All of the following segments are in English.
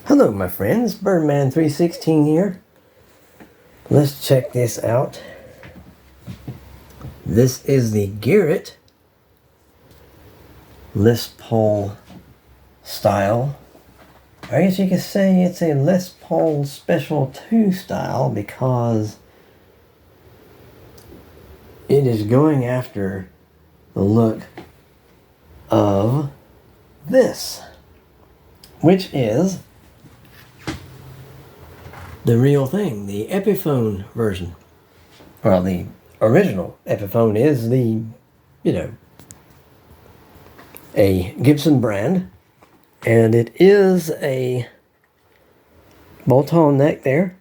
Hello my friends, Birdman316 here. Let's check this out. This is the GEARIT Les Paul style. I guess you could say it's a Les Paul Special 2 style because it is going after the look of this, which is the real thing, the Epiphone version. Well, the original Epiphone is the, a Gibson brand, and it is a bolt-on neck there,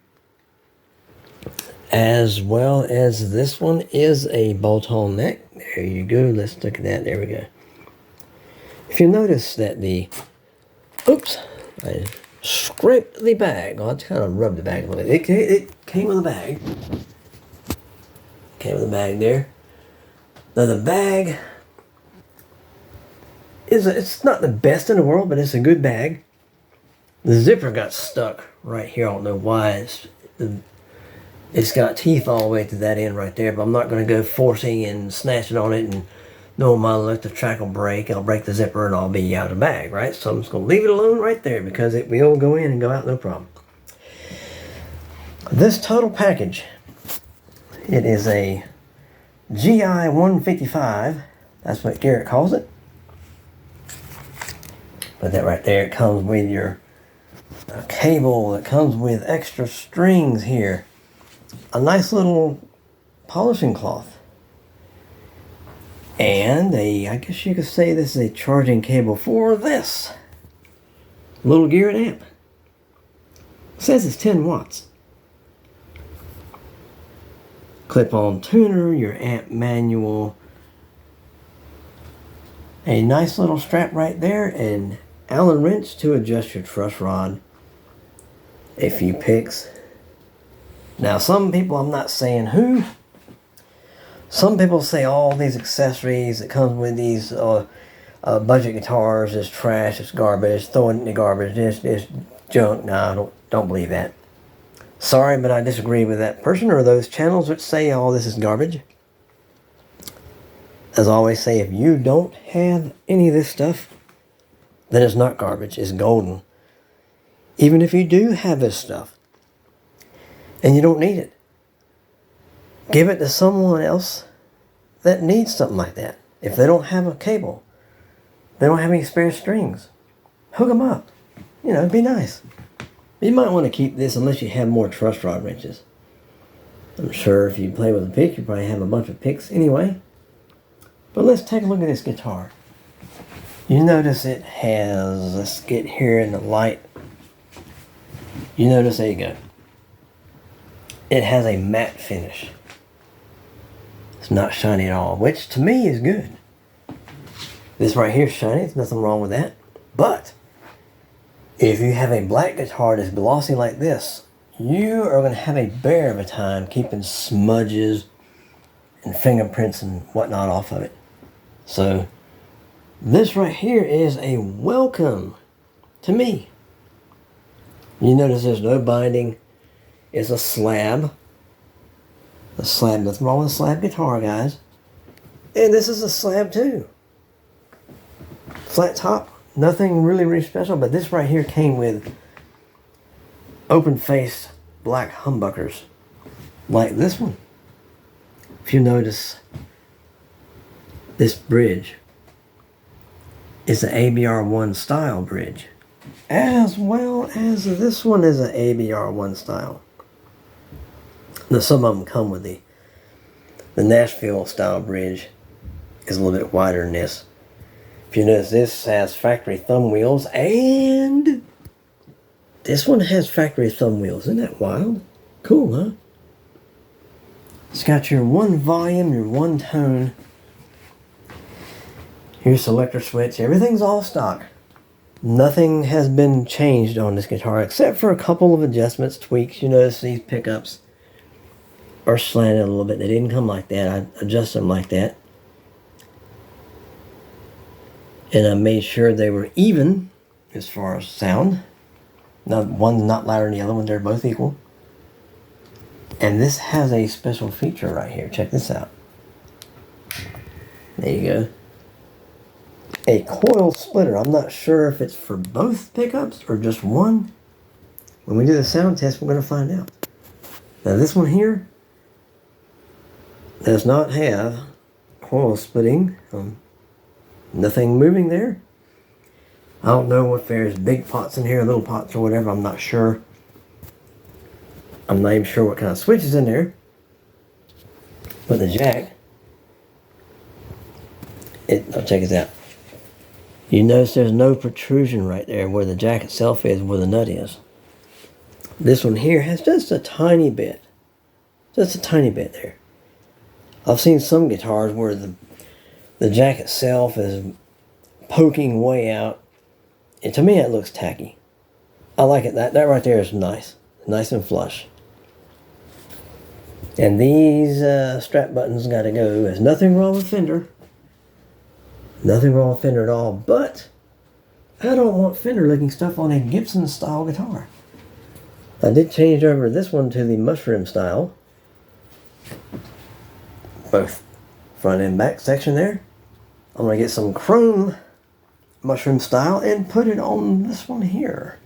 as well as this one is a bolt-on neck. There you go. Let's look at that. There we go. If you notice that the, I scraped the bag. I'll kind of rub the bag a little bit. It came with a bag. Came with a bag there. Now the bag is it's not the best in the world, but it's a good bag. The zipper got stuck right here. I don't know why. It's got teeth all the way to that end right there, but I'm not going to go forcing and snatching on it and knowing my electric track will break. I'll break the zipper and I'll be out of the bag, right? So I'm just going to leave it alone right there because it will go in and go out no problem. This total package, it is a GI 155. That's what GEARIT calls it. Put that right there. It comes with your cable. It comes with extra strings here. A nice little polishing cloth. And I guess you could say this is a charging cable for this little GEARIT amp. It says it's 10 watts. Clip-on tuner, your amp manual, a nice little strap right there, and Allen wrench to adjust your truss rod, a few picks. Now some people, I'm not saying who, some people say all these accessories that comes with these budget guitars is trash, it's garbage, throw it in the garbage, it's junk. No, don't believe that. Sorry, but I disagree with that person or those channels which say all this is garbage. As I always say, if you don't have any of this stuff, then it's not garbage, it's golden. Even if you do have this stuff and you don't need it, give it to someone else that needs something like that. If they don't have a cable, they don't have any spare strings, hook them up. Be nice. You might want to keep this unless you have more truss rod wrenches. I'm sure if you play with a pick, you probably have a bunch of picks anyway. But let's take a look at this guitar. You notice it has, let's get here in the light. You notice, there you go. It has a matte finish. It's not shiny at all, which to me is good. This right here is shiny, there's nothing wrong with that. But if you have a black guitar that's glossy like this, you are going to have a bear of a time keeping smudges and fingerprints and whatnot off of it. So this right here is a welcome to me. You notice there's no binding. It's a slab. A slab, nothing wrong with a slab guitar, guys. And this is a slab too. Flat top, nothing really special, but this right here came with open face black humbuckers like this one. If you notice, this bridge is an ABR1 style bridge, as well as this one is an ABR1 style. Now some of them come with the Nashville style bridge is a little bit wider than this. If you notice, this has factory thumb wheels, and this one has factory thumb wheels. Isn't that wild? Cool, huh? It's got your one volume, your one tone, your selector switch. Everything's all stock. Nothing has been changed on this guitar except for a couple of adjustments, tweaks. You notice these pickups are slanted a little bit. They didn't come like that. I adjusted them like that. And I made sure they were even as far as sound. Now, one's not louder than the other one. They're both equal. And this has a special feature right here. Check this out. There you go. A coil splitter. I'm not sure if it's for both pickups or just one. When we do the sound test, we're going to find out. Now this one here does not have coil splitting. Nothing moving there. I don't know if there's big pots in here, little pots or whatever. I'm not sure. I'm not even sure what kind of switch is in there. But the jack, check this out. You notice there's no protrusion right there where the jack itself is, where the nut is. This one here has just a tiny bit. Just a tiny bit there. I've seen some guitars where the jack itself is poking way out. And to me, it looks tacky. I like it. That right there is nice. Nice and flush. And these strap buttons got to go. There's nothing wrong with Fender. Nothing wrong with Fender at all. But I don't want Fender looking stuff on a Gibson style guitar. I did change over this one to the mushroom style. Both front and back section there. I'm going to get some chrome mushroom style and put it on this one here.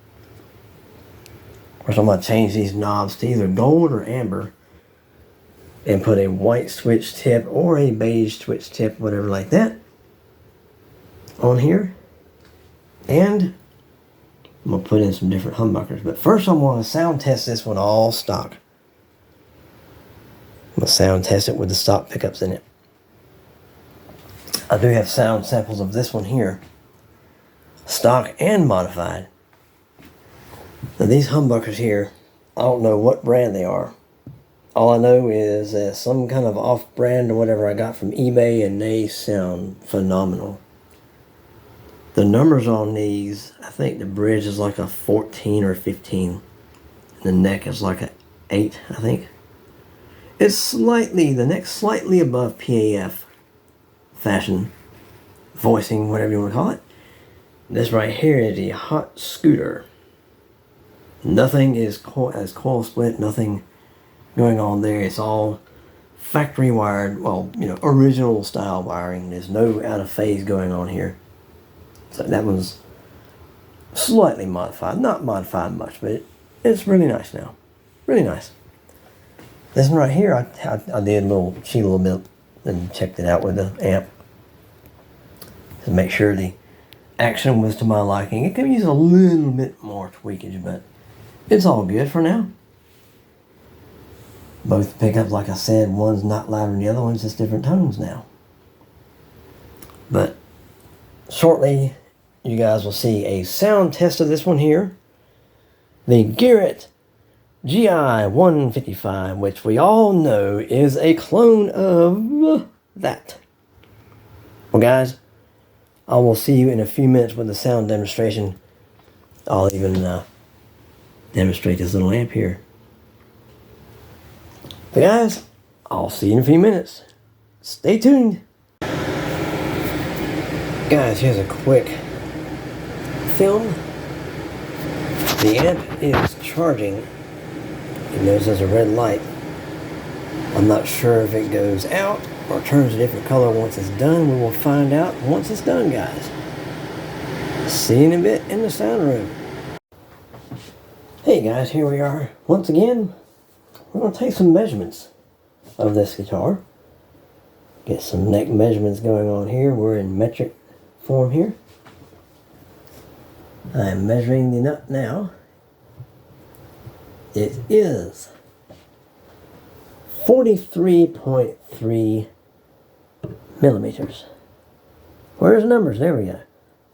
Of course, I'm going to change these knobs to either gold or amber and put a white switch tip or a beige switch tip, whatever like that, on here. And I'm going to put in some different humbuckers. But first I'm going to sound test this one all stock. I'm going to sound test it with the stock pickups in it. I do have sound samples of this one here, stock and modified. Now these humbuckers here, I don't know what brand they are. All I know is some kind of off-brand or whatever I got from eBay, and they sound phenomenal. The numbers on these, I think the bridge is like a 14 or 15. And the neck is like a 8, I think. It's slightly, the neck's slightly above PAF fashion, voicing, whatever you want to call it. This right here is the hot scooter. Nothing is coil split, nothing going on there. It's all factory wired, well, you know, original style wiring. There's no out of phase going on here. So that one's slightly modified. Not modified much, but it's really nice now. Really nice. This one right here, I did cheat a little bit and checked it out with the amp to make sure the action was to my liking. It could use a little bit more tweakage, but it's all good for now. Both pickups, like I said, one's not louder than the other one's just different tones now. But shortly, you guys will see a sound test of this one here. The GEARIT GI 155, which we all know is a clone of that. Well, guys, I will see you in a few minutes with the sound demonstration. I'll even demonstrate this little amp here. But guys, I'll see you in a few minutes. Stay tuned. Guys, here's a quick film. The amp is charging. You notice there's a red light. I'm not sure if it goes out or turns a different color once it's done. We will find out once it's done, guys. See you in a bit in the sound room. Hey guys, here we are once again. We're going to take some measurements of this guitar. Get some neck measurements going on here. We're in metric form here. I'm measuring the nut now. It is 43.3 millimeters. Where's the numbers? There we go.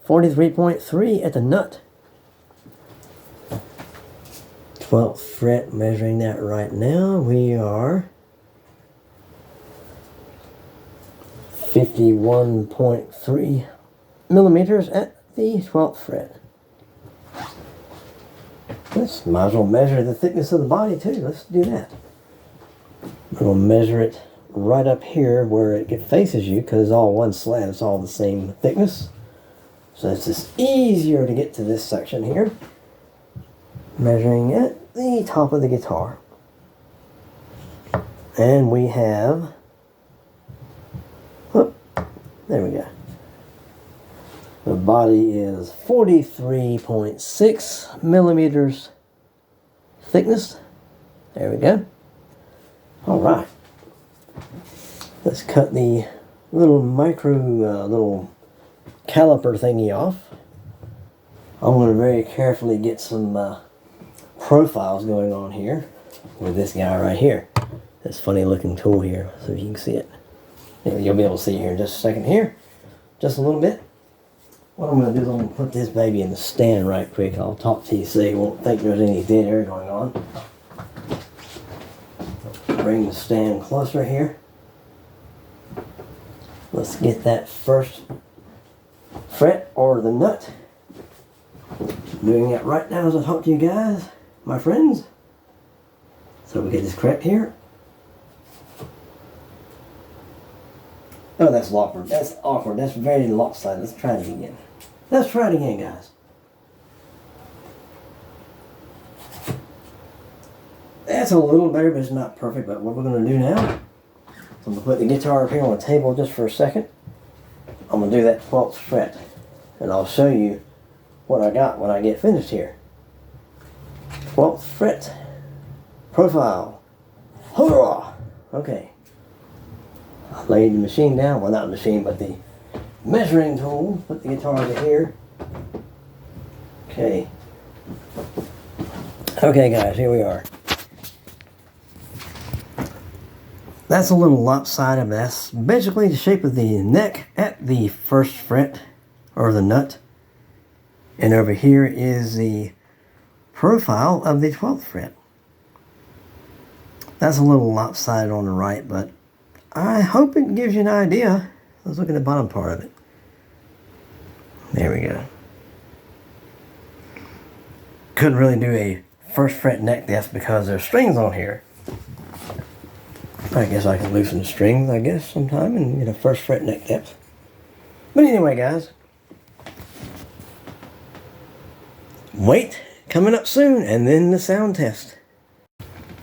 43.3 at the nut. 12th fret, measuring that right now. We are 51.3 millimeters at the 12th fret. Let's might as well measure the thickness of the body too. Let's do that. We'll measure it right up here where it faces you, because it's all one slab. It's all the same thickness. So it's just easier to get to this section here. measuring at the top of the guitar. And we have, oh, there we go. The body is 43.6 millimeters thickness. There we go. All right. Let's cut the little little caliper thingy off. I'm going to very carefully get some profiles going on here with this guy right here. This funny looking tool here, so you can see it. You'll be able to see it here in just a second here. Just a little bit. What I'm going to do is I'm going to put this baby in the stand right quick. I'll talk to you so you won't think there's any dead air going on. Bring the stand closer here. Let's get that first fret or the nut. Doing it right now as I talk to you guys, my friends. So we get this correct here. Oh, that's awkward. That's awkward. That's very lopsided. Let's try it again. Let's try it again, guys. That's a little better, but it's not perfect. But what we're going to do now, so I'm going to put the guitar up here on the table just for a second. I'm going to do that 12th fret. And I'll show you what I got when I get finished here. 12th fret. Profile. Hurrah! Okay. I laid the machine down. Well, not the machine, but the measuring tool. Put the guitar over here. Okay. Okay, guys, here we are. That's a little lopsided, but that's basically the shape of the neck at the first fret, or the nut. And over here is the profile of the 12th fret. That's a little lopsided on the right, but I hope it gives you an idea. Let's look at the bottom part of it. There we go. Couldn't really do a first fret neck depth because there's strings on here. I guess I can loosen the strings, I guess, sometime and get a first fret neck depth. But anyway, guys. Weight coming up soon, and then the sound test.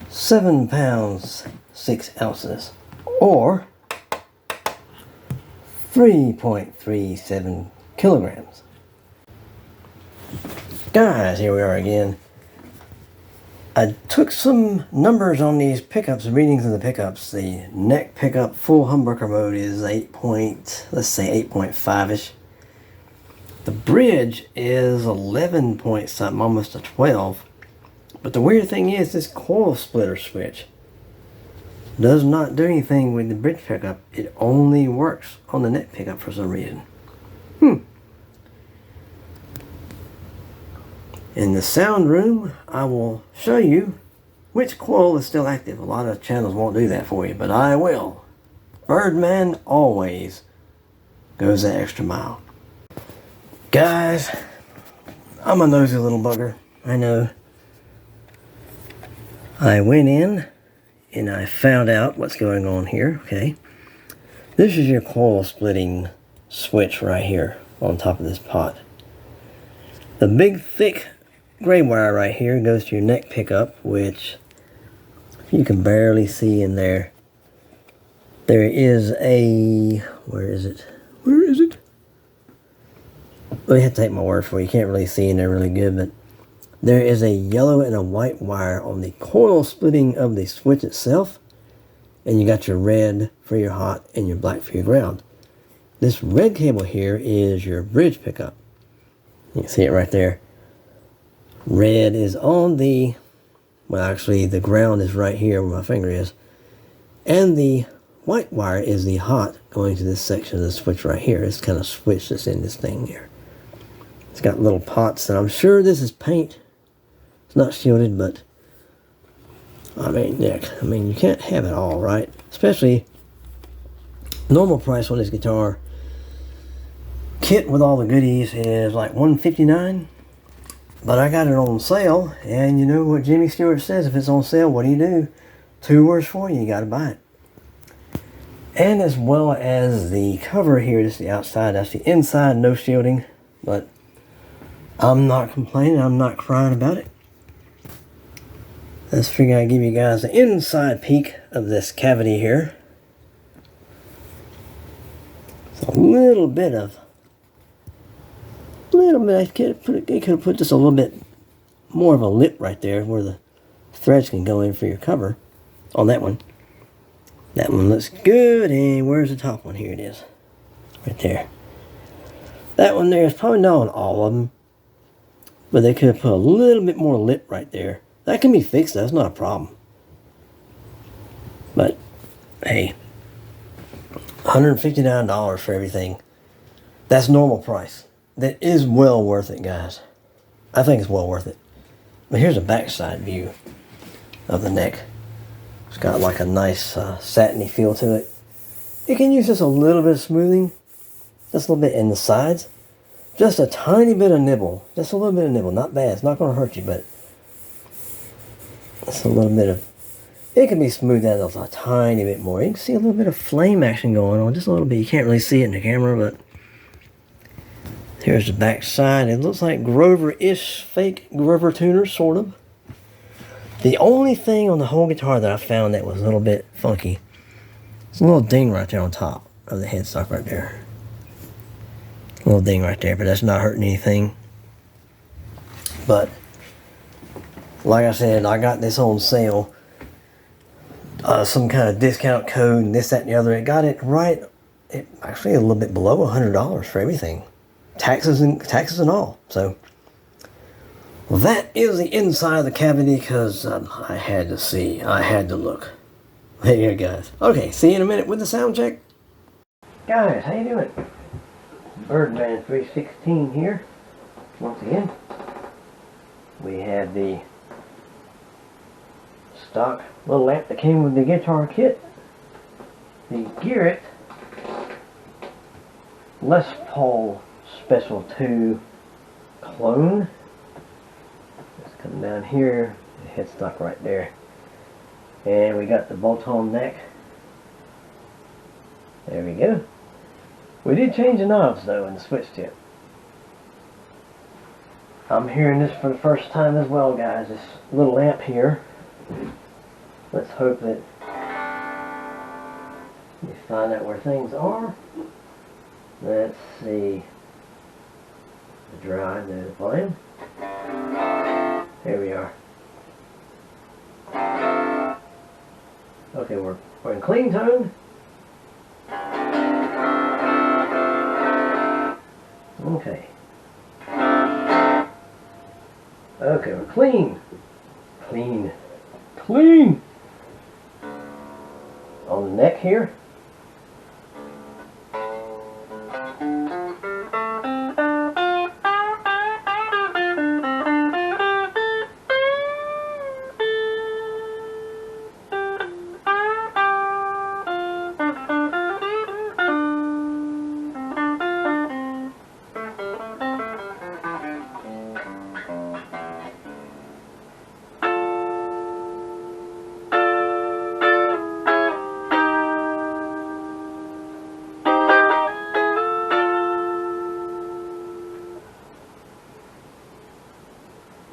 7 pounds, 6 ounces, or 3.37 kilograms. Guys, here we are again. I took some numbers on these pickups, readings of the pickups. The neck pickup full humbucker mode is 8.5-ish. The bridge is 11 point something, almost a 12. But the weird thing is this coil splitter switch does not do anything with the bridge pickup. It only works on the neck pickup for some reason. In the sound room, I will show you which coil is still active. A lot of channels won't do that for you, but I will. Birdman always goes that extra mile. Guys, I'm a nosy little bugger, I know. I went in and I found out what's going on here, okay? This is your coil splitting switch right here on top of this pot. The big thick gray wire right here goes to your neck pickup, which you can barely see in there. There is a, where is it? Well, you have to take my word for it. You can't really see in there really good, but there is a yellow and a white wire on the coil splitting of the switch itself, and you got your red for your hot and your black for your ground. This red cable here is your bridge pickup. You can see it right there. Red is on the, well, actually the ground is right here where my finger is, and the white wire is the hot going to this section of the switch right here. It's kind of switch that's in this thing here. It's got little pots, and I'm sure this is paint. It's not shielded, but I mean, Nick, I mean, you can't have it all, right? Especially normal price on this guitar kit with all the goodies is like $159. But I got it on sale, and you know what Jimmy Stewart says, if it's on sale, what do? 2 words for you, you gotta buy it. And as well as the cover here, this is the outside, that's the inside, no shielding. But I'm not complaining, I'm not crying about it. Let's figure I'd give you guys an inside peek of this cavity here. So a little bit, I could have put just a little bit more of a lip right there where the threads can go in for your cover on that one. That one looks good, and where's the top one? Here it is, right there. That one there is probably not on all of them, but they could have put a little bit more lip right there. That can be fixed, that's not a problem. But, hey, $159 for everything. That's normal price. That is well worth it, guys. I think it's well worth it. But here's a backside view of the neck. It's got like a nice satiny feel to it. You can use just a little bit of smoothing. Just a little bit in the sides. Just a tiny bit of nibble. Just a little bit of nibble. Not bad. It's not going to hurt you, but just a little bit of... It can be smoothed out a tiny bit more. You can see a little bit of flame action going on. Just a little bit. You can't really see it in the camera, but... Here's the back side. It looks like Grover-ish, fake Grover tuner, sort of. The only thing on the whole guitar that I found that was a little bit funky is a little ding right there on top of the headstock right there. A little ding right there, but that's not hurting anything. But, like I said, I got this on sale. Some kind of discount code and this, that, and the other. It got it right, actually a little bit below $100 for everything. Taxes and all. So, well, that is the inside of the cavity because I had to see. I had to look. There you go, guys. Okay, see you in a minute with the sound check. Guys, how you doing? Birdman 316 here. Once again, we have the stock little amp that came with the guitar kit. The GEARIT Les Paul Special 2 clone. It's coming down here, the headstock right there. And we got the bolt-on neck. There we go. We did change the knobs though in the switch tip. I'm hearing this for the first time as well, guys. This little amp here. Let's hope that you find out where things are. Let's see. The drive, there's the volume. Here we are. Okay, we're in clean tone. Okay. Okay, we're clean. Clean. Clean! On the neck here.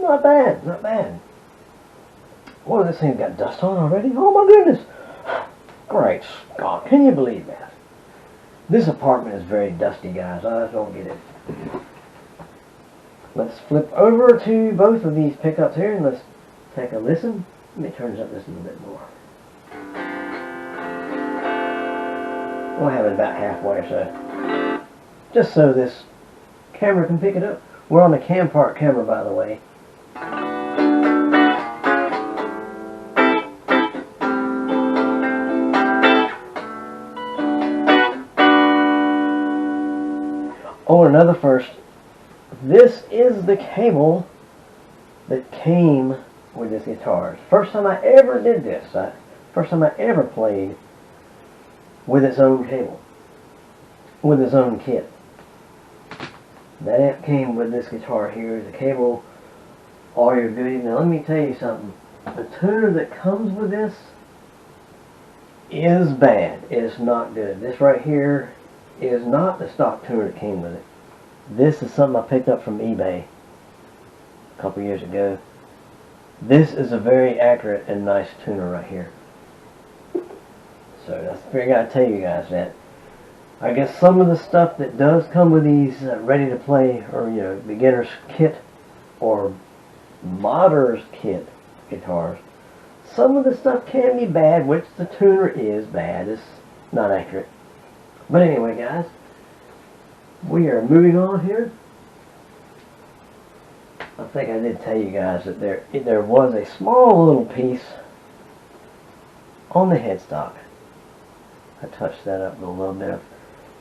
Not bad, not bad. What, this thing's got dust on already? Oh my goodness! Great Scott, can you believe that? This apartment is very dusty, guys. I just don't get it. Let's flip over to both of these pickups here and let's take a listen. Let me turn this up just a little bit more. We'll have it about halfway or so. Just so this camera can pick it up. We're on the Campark camera, by the way. Oh, another first. This is the cable that came with this guitar. First time I ever did this. First time I ever played with its own cable. With its own kit. That amp came with this guitar here. The cable, all your goodies. Now let me tell you something. The tuner that comes with this is bad. It's not good. This right here is not the stock tuner that came with it. This is something I picked up from eBay a couple years ago. This is a very accurate and nice tuner right here. So that's I gotta tell you guys that. I guess some of the stuff that does come with these ready to play, or beginner's kit or modder's kit guitars, some of the stuff can be bad, which the tuner is bad. It's not accurate. But anyway, guys, we are moving on here. I think I did tell you guys that there was a small little piece on the headstock. I touched that up with a little bit of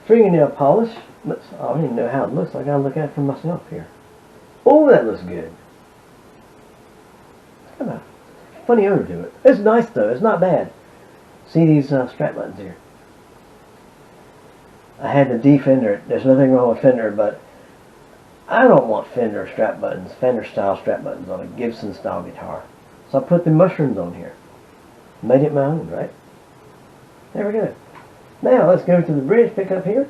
fingernail polish. I don't even know how it looks. I gotta look at it for myself here. Oh, that looks good. It's got a funny odor to it. It's nice though. It's not bad. See these strap buttons here? I had to de-fender it. There's nothing wrong with fender, but I don't want Fender strap buttons, Fender style strap buttons on a Gibson style guitar. So I put the mushrooms on here. Made it my own, right? There we go. Now let's go to the bridge pickup here.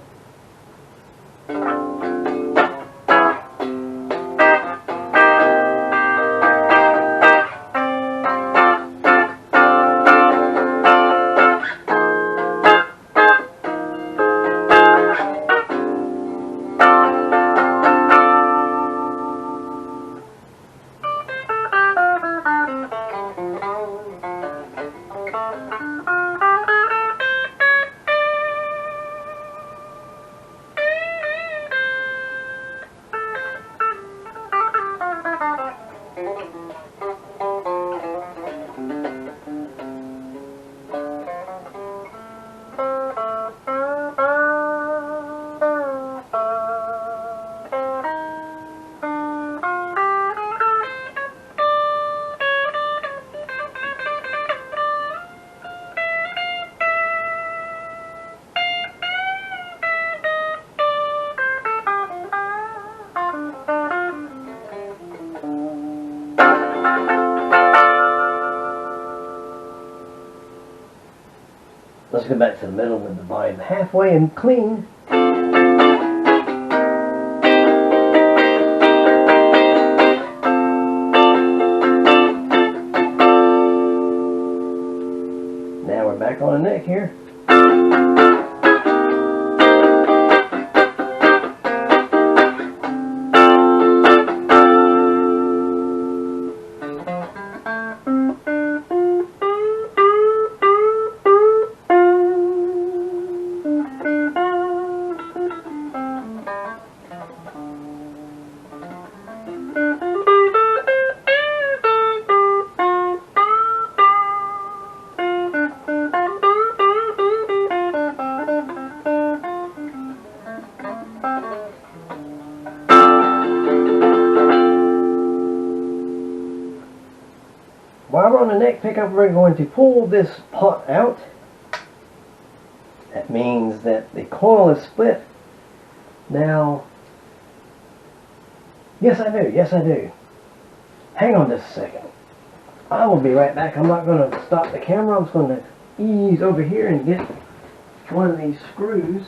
Let's go back to the middle with the volume halfway and clean. Now we're back on the neck here. While we're on the neck pickup, we're going to pull this pot out. That means that the coil is split. Now, yes I do. Hang on just a second. I will be right back. I'm not going to stop the camera. I'm just going to ease over here and get one of these screws.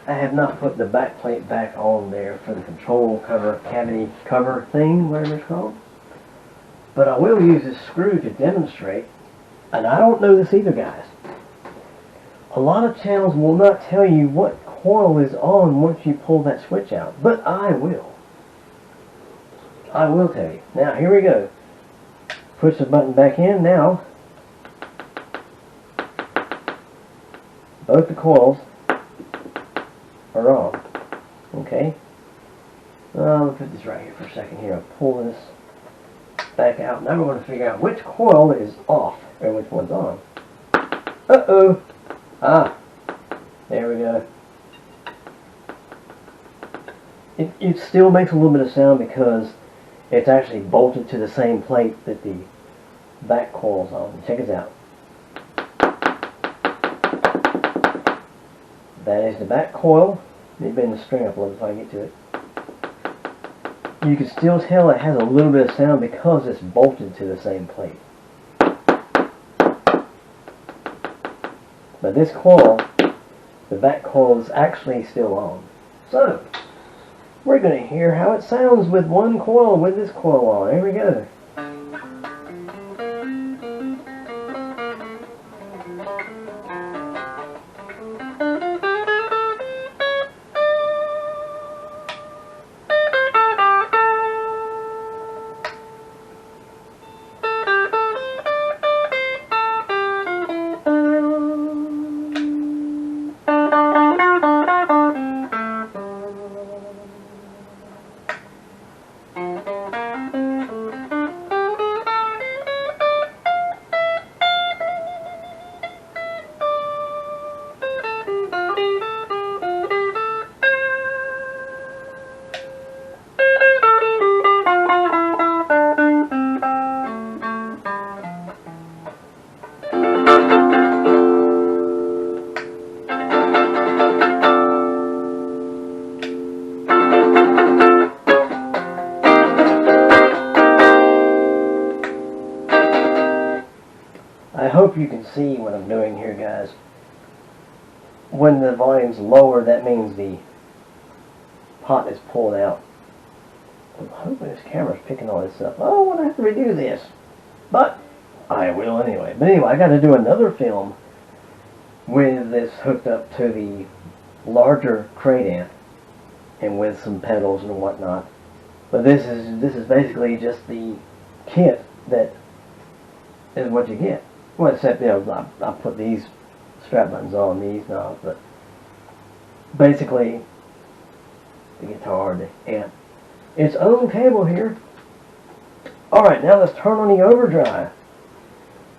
I have not put the back plate back on there for the control cover, cavity cover thing, whatever it's called. But I will use this screw to demonstrate, and I don't know this either, guys. A lot of channels will not tell you what coil is on once you pull that switch out, but I will. I will tell you. Now, here we go. Push the button back in. Now, both the coils are on. Okay? I'll put this right here for a second here. I'll pull this back out. Now we're going to figure out which coil is off and which one's on. Uh-oh. Ah. There we go. It still makes a little bit of sound because it's actually bolted to the same plate that the back coil's on. Check this out. That is the back coil. Let me bend the string up a little if I get to it. You can still tell it has a little bit of sound because it's bolted to the same plate. But this coil, the back coil, is actually still on. So, we're going to hear how it sounds with one coil with this coil on. Here we go. I hope you can see what I'm doing here, guys. When the volume's lower, that means the pot is pulled out. I'm hoping this camera's picking all this up. Oh, I want to have to redo this. But I will anyway. But anyway, I got to do another film with this hooked up to the larger crate amp and with some pedals and whatnot. But this is basically just the kit that is what you get. Well, except, you know, I put these strap buttons on these knobs, but basically the guitar, the amp, its own cable here. Alright, now let's turn on the overdrive.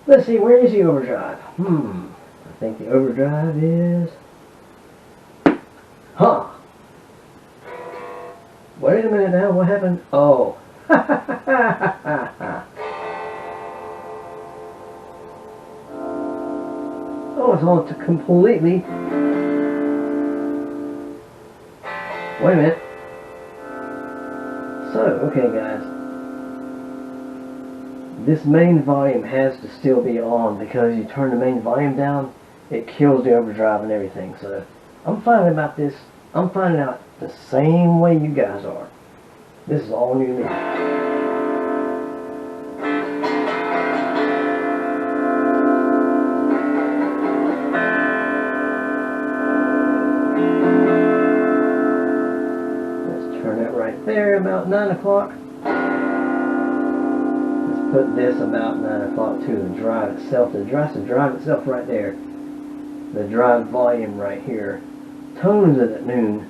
Let's see, where is the overdrive? I think the overdrive is... Huh! Wait a minute now, what happened? Oh. Oh, it's all completely... Wait a minute. So, okay guys. This main volume has to still be on because you turn the main volume down, it kills the overdrive and everything. So, I'm finding about this. I'm finding out the same way you guys are. This is all new to me. There about 9 o'clock. Let's put this about 9 o'clock to the drive itself. The drive itself right there. The drive volume right here. Tones is at noon.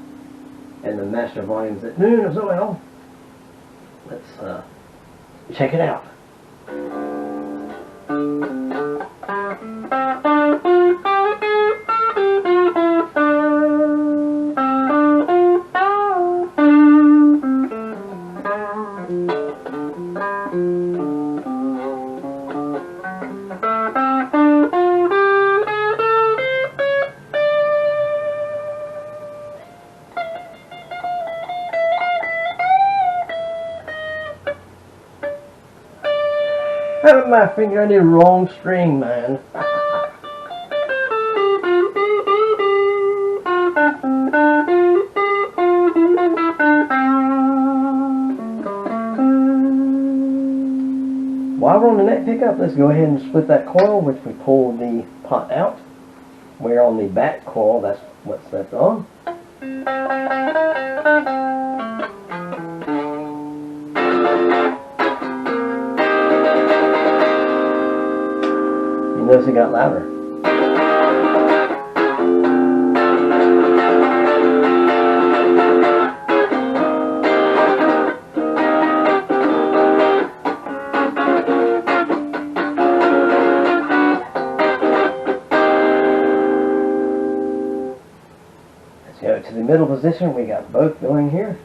And the master volume's at noon as well. Let's check it out. Having my finger on the wrong string, man. While we're on the neck pickup, let's go ahead and split that coil, which we pulled the pot out. We're on the back coil, that's what's left on. Notice it got louder. Let's go to the middle position. We got both going here.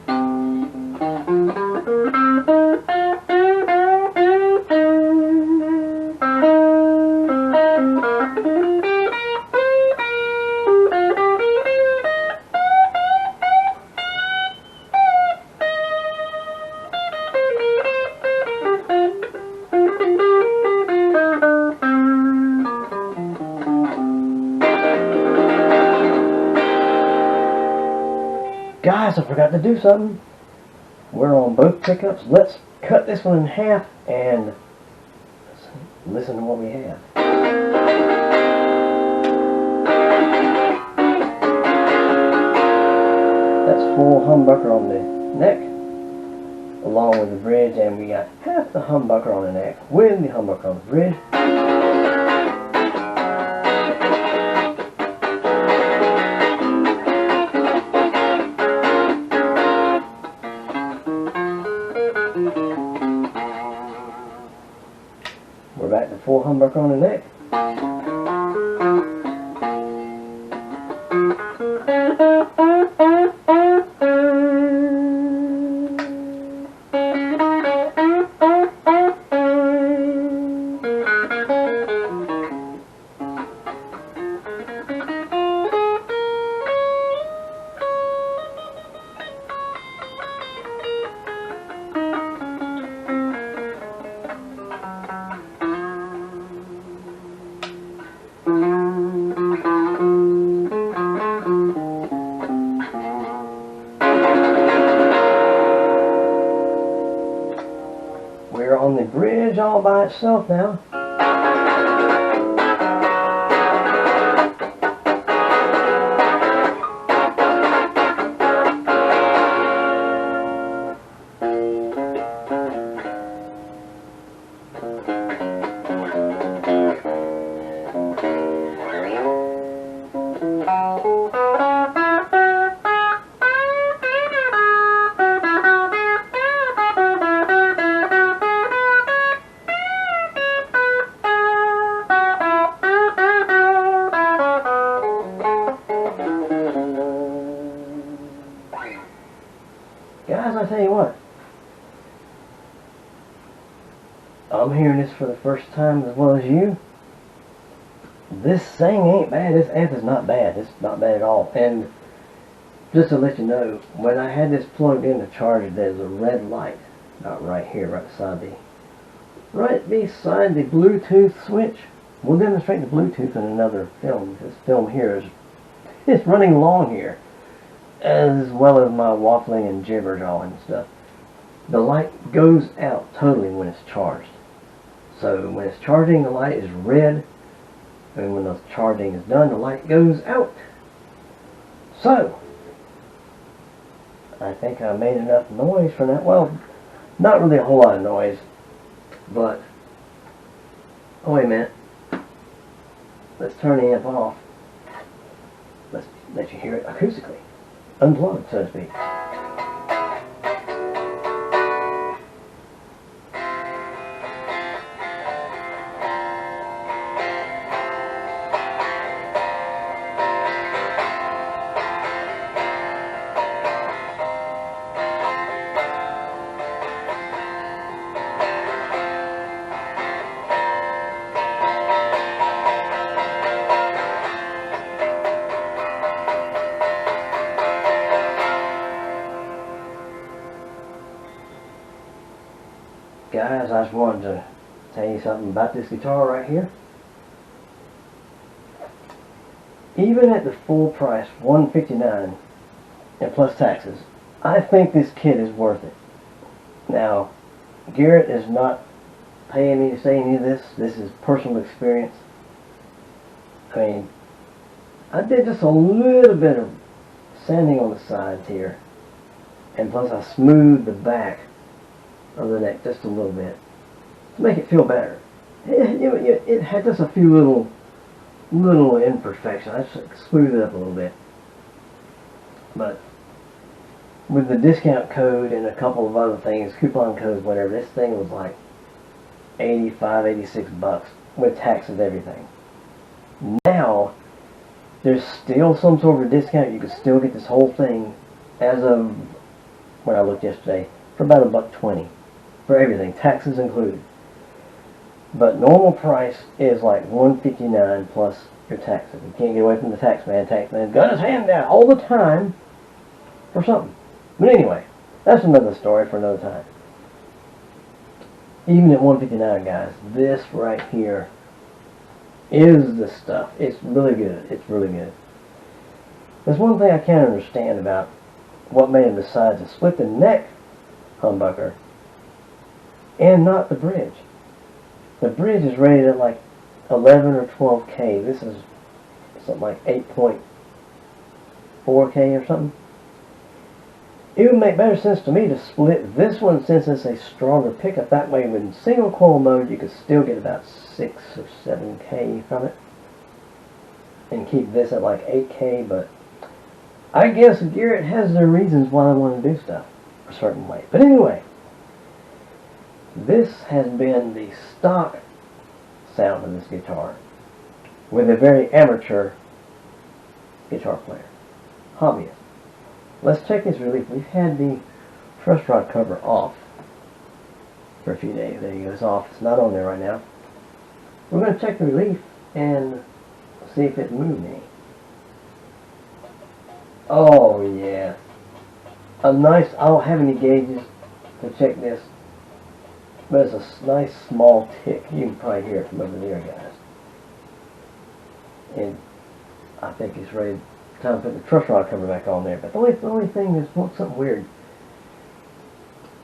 Guys, I forgot to do something. We're on both pickups. Let's cut this one in half and listen to what we have. That's full humbucker on the neck, along with the bridge, and we got half the humbucker on the neck with the humbucker on the bridge. We're back to full humbucker on the neck. We're on the bridge all by itself now. Guys, I tell you what, I'm hearing this for the first time as well as you. This thing ain't bad. This amp is not bad. It's not bad at all. And just to let you know, when I had this plugged in to charge it, there's a red light about right here, right beside the Bluetooth switch. We'll demonstrate the Bluetooth in another film. This film here is running along here, as well as my waffling and gibber jawing and stuff. The light goes out totally when it's charged. So when it's charging, the light is red, and when the charging is done, the light goes out. So I think I made enough noise for that. Well, not really a whole lot of noise, but oh wait a minute. Let's turn the amp off. Let's let you hear it acoustically. Unplugged, so to speak. Guys, I just wanted to tell you something about this guitar right here. Even at the full price, $159 and plus taxes, I think this kit is worth it. Now, GEARIT is not paying me to say any of this. This is personal experience. I mean, I did just a little bit of sanding on the sides here, and plus I smoothed the back of the neck just a little bit to make it feel better. It had just a few little imperfections. I just smoothed it up a little bit. But with the discount code and a couple of other things, coupon codes, whatever, this thing was like 85, 86 bucks with taxes and everything. Now, there's still some sort of a discount. You can still get this whole thing as of when I looked yesterday for about $1.20 for everything, taxes included. But normal price is like $159 plus your taxes. You can't get away from the tax man. Tax man's got his hand out all the time for something. But anyway, that's another story for another time. Even at $159, guys, this right here is the stuff. It's really good. It's really good. There's one thing I can't understand about what made him decide to split the neck humbucker and not the bridge. The bridge is rated at like 11 or 12K. This is something like 8.4K or something. It would make better sense to me to split this one since it's a stronger pickup. That way, in single coil mode, you could still get about 6 or 7K from it. And keep this at like 8K, but I guess GEARIT has their reasons why they want to do stuff a certain way. But anyway, this has been the stock sound of this guitar with a very amateur guitar player, hobbyist. Let's check this relief. We've had the truss rod cover off for a few days. There you go, it's off. It's not on there right now. We're going to check the relief and see if it moved any. Oh yeah, a nice. I don't have any gauges to check this, but it's a nice small tick. You can probably hear it from over there, guys. And I think it's ready. Time to put the truss rod cover back on there. But the only thing is something weird.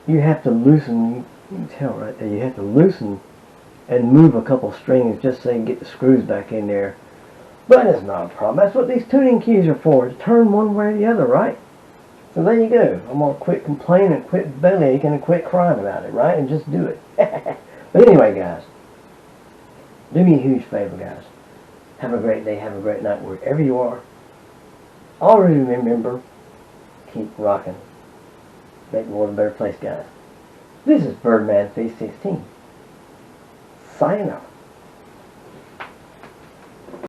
You have to loosen. You can tell right there. You have to loosen and move a couple strings just so you can get the screws back in there. But it's not a problem. That's what these tuning keys are for. To turn one way or the other, right? So there you go. I'm going to quit complaining, quit belly aching, and quit crying about it, right? And just do it. But anyway, guys, do me a huge favor, guys. Have a great day. Have a great night wherever you are. Always remember, keep rocking. Make the world a better place, guys. This is Birdman 316. Signing off.